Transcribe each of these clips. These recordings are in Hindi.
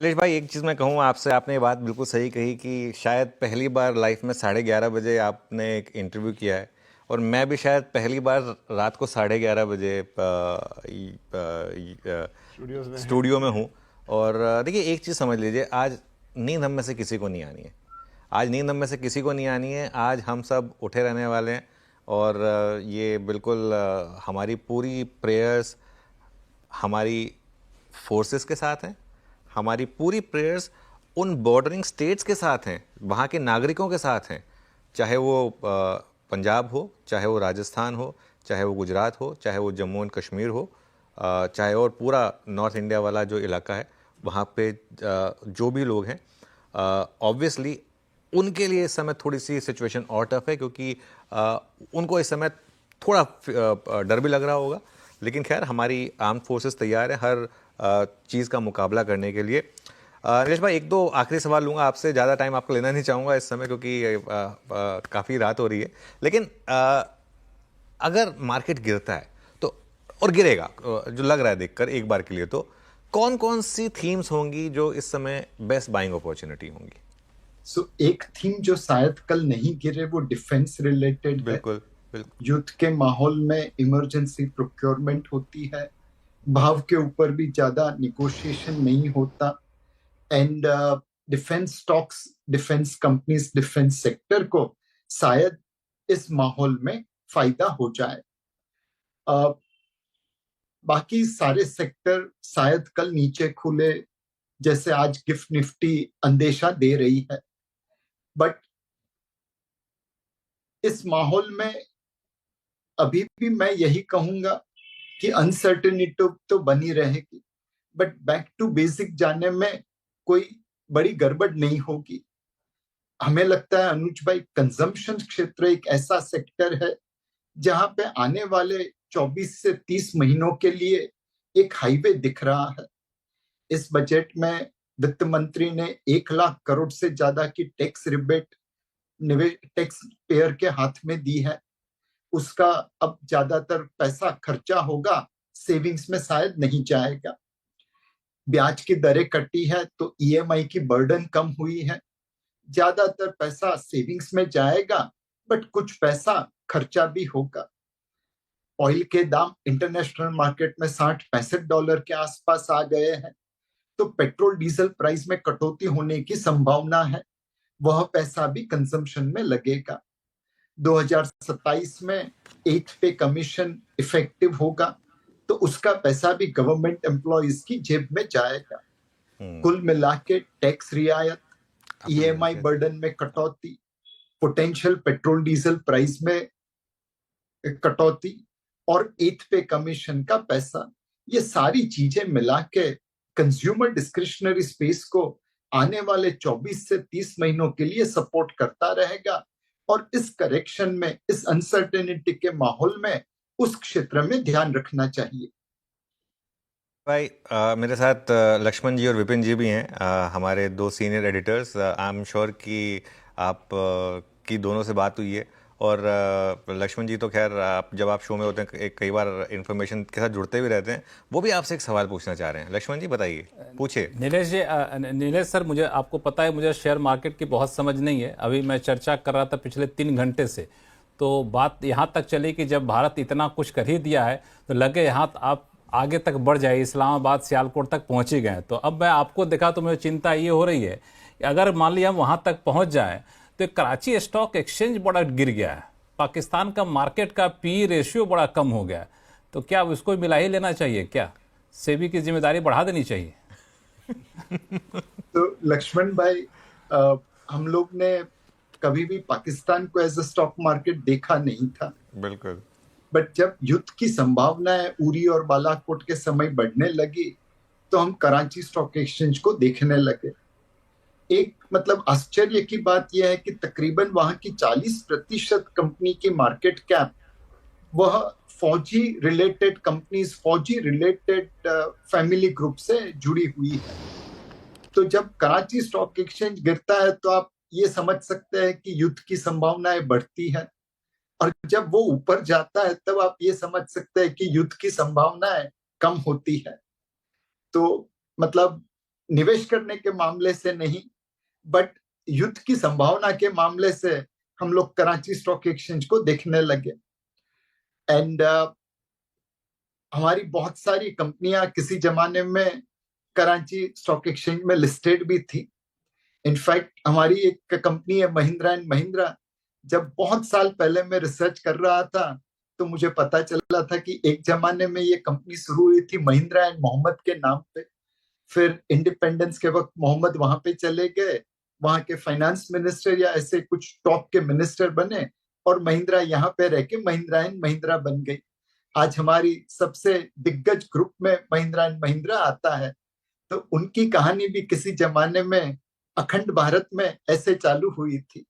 निलेश भाई, एक चीज़ मैं कहूँ आपसे, आपने ये बात बिल्कुल सही कही कि शायद पहली बार लाइफ में 11:30 बजे आपने एक इंटरव्यू किया है, और मैं भी शायद पहली बार रात को 11:30 बजे स्टूडियोज में है। स्टूडियो में हूँ। और देखिए, एक चीज़ समझ लीजिए, आज नींद हम में से किसी को नहीं आनी है। आज नींद हम में से किसी को नहीं आनी है। आज हम सब उठे रहने वाले हैं, और ये बिल्कुल हमारी पूरी प्रेयर्स हमारी फोर्सेस के साथ हैं। हमारी पूरी प्रेयर्स उन बॉर्डरिंग स्टेट्स के साथ हैं, वहाँ के नागरिकों के साथ हैं। चाहे वो पंजाब हो, चाहे वो राजस्थान हो, चाहे वो गुजरात हो, चाहे वो जम्मू एंड कश्मीर हो, चाहे और पूरा नॉर्थ इंडिया वाला जो इलाका है, वहाँ पे जो भी लोग हैं, ऑब्वियसली उनके लिए इस समय थोड़ी सी सिचुएशन और टफ है, क्योंकि उनको इस समय थोड़ा डर भी लग रहा होगा। लेकिन खैर, हमारी आर्म फोर्सेस तैयार है हर चीज़ का मुकाबला करने के लिए। निलेश भाई, एक दो आखिरी सवाल लूँगा आपसे, ज़्यादा टाइम आपको लेना नहीं चाहूँगा इस समय, क्योंकि काफ़ी रात हो रही है। लेकिन अगर मार्केट गिरता है तो, और गिरेगा जो लग रहा है देखकर एक बार के लिए, तो कौन कौन सी थीम्स होंगी जो इस समय बेस्ट बाइंग अपॉर्चुनिटी होंगी? एक थीम जो शायद कल नहीं गिरे वो डिफेंस रिलेटेड है। बिल्कुल बिल्कुल। युद्ध के माहौल में इमरजेंसी प्रोक्योरमेंट होती है, भाव के ऊपर भी ज्यादा निगोशिएशन नहीं होता, and defence stocks, defence companies, defence sector को शायद इस माहौल में फायदा हो जाए। बाकी सारे सेक्टर शायद कल नीचे खुले, जैसे आज गिफ्ट निफ्टी अंदेशा दे रही है। बट इस माहौल में अभी भी मैं यही कहूंगा कि अनसर्टेनिटी तो बनी रहेगी, बट बैक टू बेसिक जाने में कोई बड़ी गड़बड़ नहीं होगी। हमें लगता है अनुज भाई, कंजम्पशन क्षेत्र एक ऐसा सेक्टर है जहां पे आने वाले 24 से 30 महीनों के लिए एक हाईवे दिख रहा है। इस बजट में वित्त मंत्री ने 1 लाख करोड़ से ज्यादा की टैक्स रिबेट टैक्स पेयर के हाथ में दी है। उसका अब ज्यादातर पैसा खर्चा होगा, सेविंग्स में शायद नहीं जाएगा। ब्याज की दरें कटी है तो ईएमआई की बर्डन कम हुई है। ज्यादातर पैसा सेविंग्स में जाएगा, बट कुछ पैसा खर्चा भी होगा। ऑयल के दाम इंटरनेशनल मार्केट में $60-65 के आसपास आ गए हैं, तो पेट्रोल डीजल प्राइस में कटौती होने की संभावना है। वह पैसा भी कंजम्पशन में लगेगा। 2027 में 8th पे कमीशन इफेक्टिव होगा, तो उसका पैसा भी गवर्नमेंट एम्प्लॉइज की जेब में जाएगा। कुल मिला के टैक्स रियायत, ईएमआई बर्डन में कटौती, पोटेंशियल पेट्रोल डीजल प्राइस में कटौती और 8th पे कमीशन का पैसा, ये सारी चीजें मिला के कंज्यूमर डिस्क्रिशनरी स्पेस को आने वाले 24 से 30 महीनों के लिए सपोर्ट करता रहेगा। और इस करेक्शन में, इस अनसर्टेनिटी के माहौल में उस क्षेत्र में ध्यान रखना चाहिए। भाई, मेरे साथ लक्ष्मण जी और विपिन जी भी हैं, हमारे दो senior editors. I am sure कि आप की दोनों से बात हुई है। और लक्ष्मण जी तो खैर, आप जब आप शो में होते हैं कई बार इन्फॉर्मेशन के साथ जुड़ते भी रहते हैं। वो भी आपसे एक सवाल पूछना चाह रहे हैं। लक्ष्मण जी, बताइए, पूछिए। नीलेश जी, नीलेश सर, मुझे आपको पता है, मुझे शेयर मार्केट की बहुत समझ नहीं है। अभी मैं चर्चा कर रहा था पिछले 3 घंटे से, तो बात यहाँ तक चली कि जब भारत इतना कुछ कर ही दिया है तो लगे यहाँ आप आगे तक बढ़ जाए, इस्लामाबाद सियालकोट तक पहुँच ही गए। तो अब मैं आपको देखा तो मुझे चिंता ये हो रही है कि अगर मान लिया हम वहाँ तक पहुँच जाए तो कराची स्टॉक एक्सचेंज बड़ा गिर गया है, पाकिस्तान का मार्केट का पी रेशियो बड़ा कम हो गया है, तो क्या उसको मिला ही लेना चाहिए? क्या सेबी की जिम्मेदारी बढ़ा देनी चाहिए? तो लक्ष्मण भाई, हम लोग ने कभी भी पाकिस्तान को एज अ स्टॉक मार्केट देखा नहीं था। बिल्कुल। बट जब युद्ध की संभावनाएं उरी और बालाकोट के समय बढ़ने लगी, तो हम कराची स्टॉक एक्सचेंज को देखने लगे। एक मतलब आश्चर्य की बात यह है कि तकरीबन वहां की 40% कंपनी की मार्केट कैप वह फौजी रिलेटेड कंपनीज, फौजी रिलेटेड फैमिली ग्रुप से जुड़ी हुई है। तो जब कराची स्टॉक एक्सचेंज गिरता है तो आप ये समझ सकते हैं कि युद्ध की संभावनाएं बढ़ती है, और जब वो ऊपर जाता है तब आप ये समझ सकते हैं कि युद्ध की संभावनाएं कम होती है। तो मतलब निवेश करने के मामले से नहीं, बट युद्ध की संभावना के मामले से हम लोग कराची स्टॉक एक्सचेंज को देखने लगे। एंड हमारी बहुत सारी कंपनियां किसी जमाने में कराची स्टॉक एक्सचेंज में लिस्टेड भी थी। इनफैक्ट हमारी एक कंपनी है महिंद्रा एंड महिंद्रा, जब बहुत साल पहले मैं रिसर्च कर रहा था तो मुझे पता चला था कि एक जमाने में ये कंपनी शुरू हुई थी महिंद्रा एंड मोहम्मद के नाम पे। फिर इंडिपेंडेंस के वक्त मोहम्मद वहां पे चले गए, वहां के फाइनेंस मिनिस्टर या ऐसे कुछ टॉप के मिनिस्टर बने, और महिंद्रा यहाँ पे रह के महिंद्रा एंड महिंद्रा बन गई। आज हमारी सबसे दिग्गज ग्रुप में महिंद्रा एंड महिंद्रा आता है। तो उनकी कहानी भी किसी जमाने में अखंड भारत में ऐसे चालू हुई थी।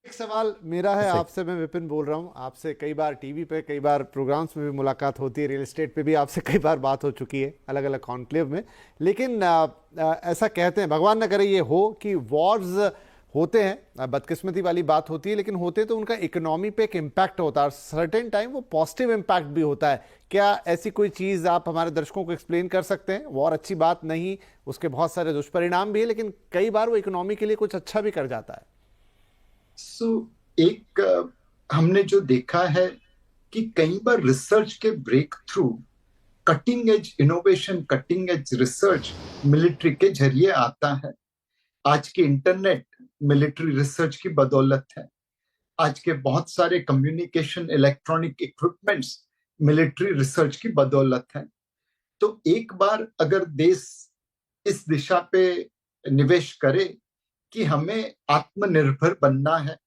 एक सवाल मेरा है आपसे, मैं विपिन बोल रहा हूँ आपसे। कई बार टीवी पे, कई बार प्रोग्राम्स में भी मुलाकात होती है, रियल एस्टेट पे भी आपसे कई बार बात हो चुकी है अलग अलग कॉन्क्लेव में। लेकिन ऐसा कहते हैं, भगवान न करे ये हो, कि वॉर्स होते हैं, बदकिस्मती वाली बात होती है, लेकिन होते तो उनका इकोनॉमी पे एक इम्पैक्ट होता है और सर्टेन टाइम वो पॉजिटिव इम्पैक्ट भी होता है। क्या ऐसी कोई चीज़ आप हमारे दर्शकों को एक्सप्लेन कर सकते हैं? वॉर अच्छी बात नहीं, उसके बहुत सारे दुष्परिणाम भी है, लेकिन कई बार वो इकोनॉमी के लिए कुछ अच्छा भी कर जाता है। एक हमने जो देखा है कि कई बार रिसर्च के breakthrough, cutting edge innovation, cutting edge research military के जरिए आता है। आज के इंटरनेट मिलिट्री रिसर्च की बदौलत है। आज के बहुत सारे communication electronic equipments military research की बदौलत है। तो एक बार अगर देश इस दिशा पे निवेश करे कि हमें आत्मनिर्भर बनना है,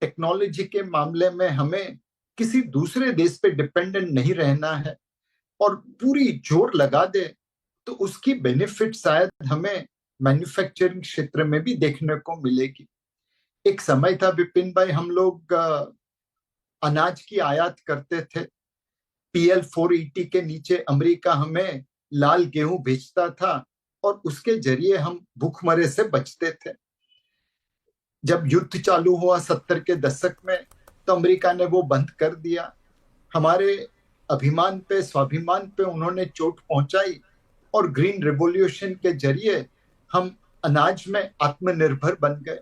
टेक्नोलॉजी के मामले में हमें किसी दूसरे देश पे डिपेंडेंट नहीं रहना है, और पूरी जोर लगा दे, तो उसकी बेनिफिट शायद हमें मैन्युफैक्चरिंग क्षेत्र में भी देखने को मिलेगी। एक समय था विपिन भाई, हम लोग अनाज की आयात करते थे। PL 480 के नीचे अमेरिका हमें लाल गेहूं भेजता था और उसके जरिए हम भूखमरे से बचते थे। जब युद्ध चालू हुआ 70 के दशक में, तो अमेरिका ने वो बंद कर दिया। हमारे अभिमान पे, स्वाभिमान पे उन्होंने चोट पहुंचाई, और ग्रीन रिवॉल्यूशन के जरिए हम अनाज में आत्मनिर्भर बन गए।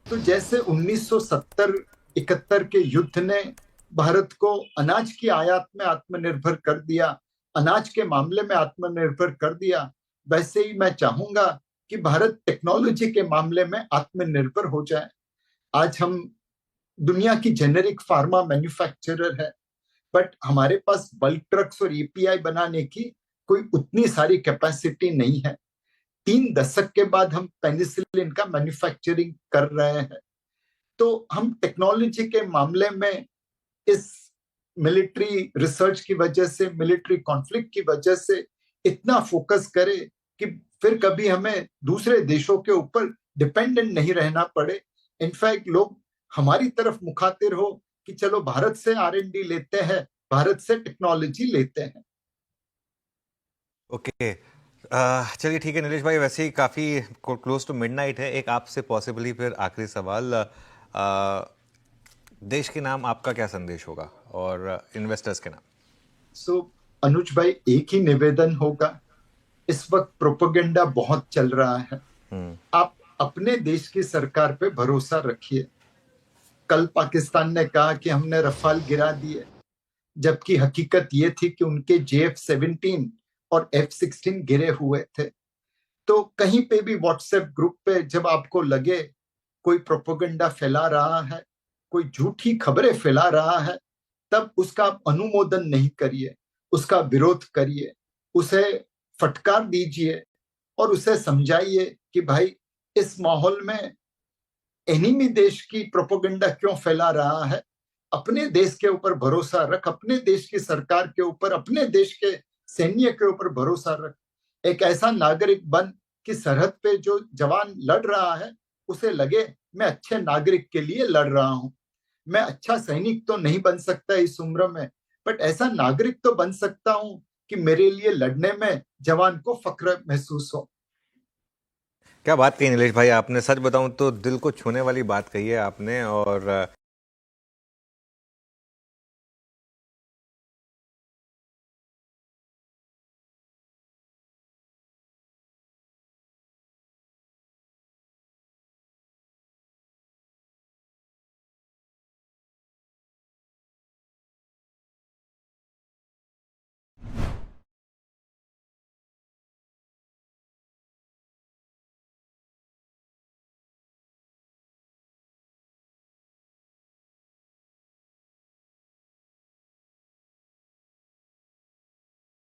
तो जैसे 1970-71 के युद्ध ने भारत को अनाज की आयात में आत्मनिर्भर कर दिया, अनाज के मामले में आत्मनिर्भर कर दिया, वैसे ही मैं चाहूंगा कि भारत टेक्नोलॉजी के मामले में आत्मनिर्भर हो जाए। आज हम दुनिया की जेनेरिक फार्मा मैन्युफैक्चरर है, बट हमारे पास बल्क ड्रग्स और API बनाने की कोई उतनी सारी कैपेसिटी नहीं है। 3 दशक के बाद हम पेनिसिलिन का मैन्युफैक्चरिंग कर रहे हैं। तो हम टेक्नोलॉजी के मामले में इस मिलिट्री रिसर्च की वजह से, मिलिट्री कॉन्फ्लिक्ट की वजह से इतना फोकस करें कि फिर कभी हमें दूसरे देशों के ऊपर डिपेंडेंट नहीं रहना पड़े। इनफैक्ट लोग हमारी तरफ मुखातिर हो कि चलो भारत से R&D लेते हैं, भारत से टेक्नोलॉजी लेते हैं। ओके, चलिए ठीक है नीलेश भाई, वैसे ही काफ़ी क्लोज टू मिडनाइट है। एक आपसे पॉसिबली फिर आखिरी सवाल, देश के नाम आपका क्या संदेश होगा और इन्वेस्टर्स के नाम? अनुज भाई, एक ही निवेदन होगा, इस वक्त प्रोपेगेंडा बहुत चल रहा है। आप अपने देश की सरकार पे भरोसा रखिए। कल पाकिस्तान ने कहा कि हमने रफाल गिरा दिए, जबकि हकीकत ये थी कि उनके JF-17 और F-16 गिरे हुए थे। तो कहीं पे भी व्हाट्सएप ग्रुप पे जब आपको लगे कोई प्रोपेगेंडा फैला रहा है, कोई झूठी खबरें फैला रहा है, तब उसका अनुमोदन नहीं करिए, उसका विरोध करिए, उसे फटकार दीजिए और उसे समझाइए कि भाई इस माहौल में एनिमी देश की प्रोपेगेंडा क्यों फैला रहा है। अपने देश के ऊपर भरोसा रख, अपने देश की सरकार के ऊपर, अपने देश के सैन्य के ऊपर भरोसा रख। एक ऐसा नागरिक बन कि सरहद पे जो जवान लड़ रहा है उसे लगे मैं अच्छे नागरिक के लिए लड़ रहा हूं। मैं अच्छा सैनिक तो नहीं बन सकता इस उम्र में, बट ऐसा नागरिक तो बन सकता हूं कि मेरे लिए लड़ने में जवान को फख्र महसूस हो। क्या बात कही नीलेश भाई आपने, सच बताऊं तो दिल को छूने वाली बात कही है आपने। और